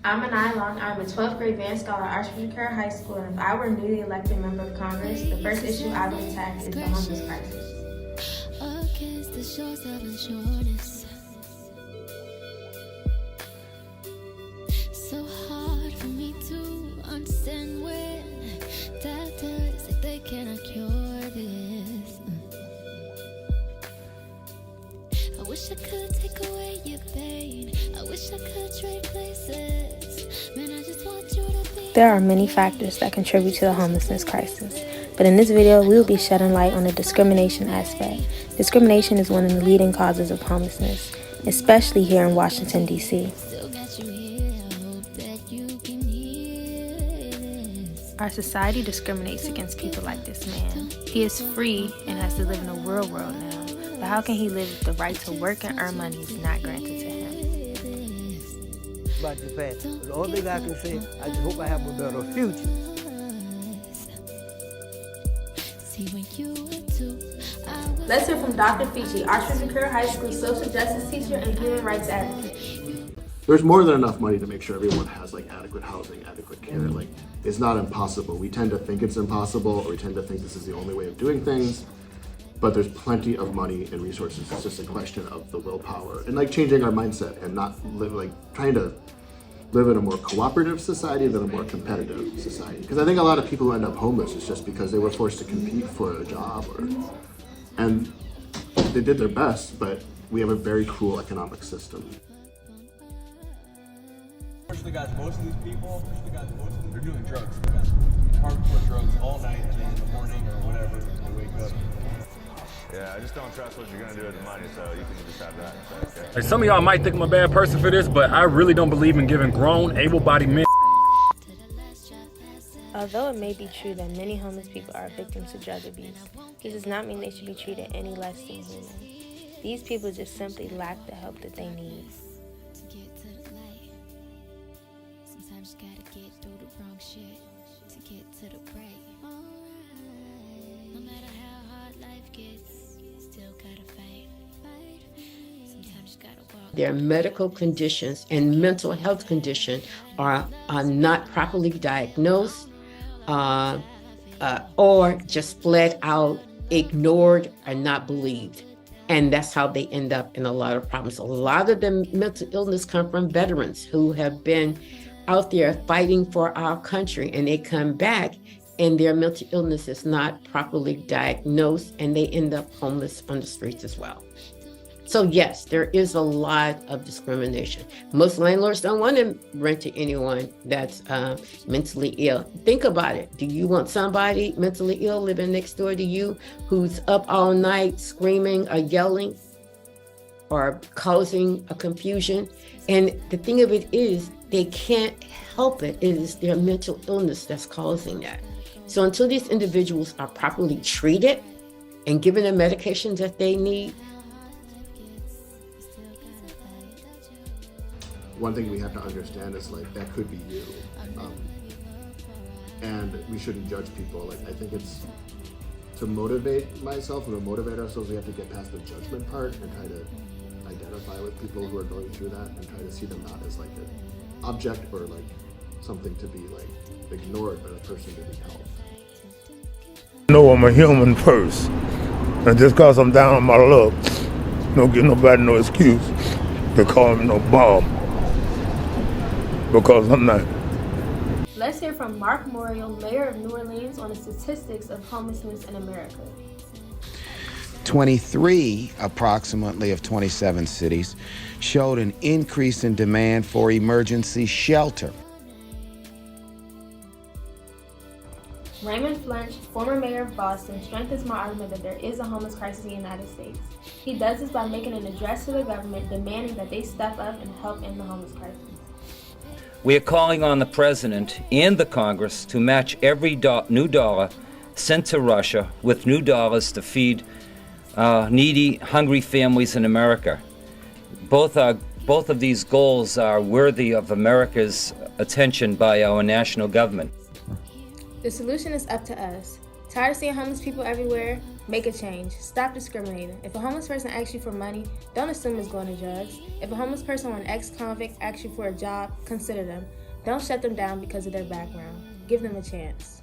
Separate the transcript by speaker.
Speaker 1: I'm Anaya Long. I'm a 12th grade Van Scholar at Archbishop Carroll High School, and if I were a newly elected member of Congress, the first issue I would attack is the homeless crisis.
Speaker 2: Against the shores of unsureness. So hard for me to understand when doctors say they cannot cure this. I wish I could take away your pain. I wish I could trade places. Man, I just want you to be.
Speaker 1: There are many factors that contribute to the homelessness crisis, but in this video, we will be shedding light on the discrimination aspect. Discrimination is one of the leading causes of homelessness, especially here in Washington, D.C.
Speaker 2: Still got you here. I hope that you can hear this.
Speaker 1: Our society discriminates against people like this man. He is free and has to live in a real world now, but how can he live if the right to work and earn money is not granted to him?
Speaker 3: About the past. The only thing I can say, I just hope I have a better future.
Speaker 2: See when you were two, I was
Speaker 1: Let's hear from Dr. Fiji, Archbishop Carroll High School social justice teacher and human rights advocate.
Speaker 4: There's more than enough money to make sure everyone has like adequate housing, adequate care. Like, it's not impossible. We tend to think it's impossible, or we tend to think this is the only way of doing things. But there's plenty of money and resources. It's just a question of the willpower and like changing our mindset and not live like trying to live in a more cooperative society than a more competitive society. Because I think a lot of people who end up homeless is just because they were forced to compete for a job, and they did their best, but we have a very cruel economic system.
Speaker 5: Unfortunately, guys, most of these people, they're doing drugs. Hardcore drugs all night, and then in the morning or whatever, they wake up.
Speaker 6: Yeah, I just don't trust what you're gonna do with the money, so you can just have that. Okay.
Speaker 7: Like, some of y'all might think I'm a bad person for this, but I really don't believe in giving grown, able-bodied men.
Speaker 1: Although it may be true that many homeless people are victims to drug abuse, this does not mean they should be treated any less than human. These people just simply lack the help that they need.
Speaker 2: to get to the light. Sometimes you gotta get through the wrong shit to get to the break. Alright. No matter how hard life gets, still gotta fight. Sometimes you gotta walk.
Speaker 8: Their medical conditions and mental health condition are not properly diagnosed or just flat out ignored or not believed. And that's how they end up in a lot of problems. A lot of the mental illness come from veterans who have been out there fighting for our country, and they come back and their mental illness is not properly diagnosed, and they end up homeless on the streets as well. So yes, there is a lot of discrimination. Most landlords don't want to rent to anyone that's mentally ill. Think about it. Do you want somebody mentally ill living next door to you who's up all night screaming or yelling or causing a confusion? And the thing of it is, they can't help it. It is their mental illness that's causing that. So until these individuals are properly treated and given the medications that they need,
Speaker 4: One thing we have to understand is like that could be you, and we shouldn't judge people. Like, I think it's to motivate myself and to motivate ourselves, we have to get past the judgment part and try to identify with people who are going through that and try to see them not as like an object or like something to be like ignored, but a person to be helped.
Speaker 9: No, I'm a human first, and just cause I'm down on my luck, don't give nobody no excuse to call me no bomb, because I'm not.
Speaker 1: Let's hear from Mark Morial, Mayor of New Orleans, on the statistics of homelessness in America.
Speaker 10: 23 approximately of 27 cities showed an increase in demand for emergency shelter.
Speaker 1: Raymond Flench, former mayor of Boston, strengthens my argument that there is a homeless crisis in the United States. He does this by making an address to the government demanding that they step up and help end the homeless crisis.
Speaker 11: We are calling on the President and the Congress to match every new dollar sent to Russia with new dollars to feed needy, hungry families in America. Both of these goals are worthy of America's attention by our national government.
Speaker 1: The solution is up to us. Tired of seeing homeless people everywhere? Make a change. Stop discriminating. If a homeless person asks you for money, don't assume it's going to drugs. If a homeless person or an ex-convict asks you for a job, consider them. Don't shut them down because of their background. Give them a chance.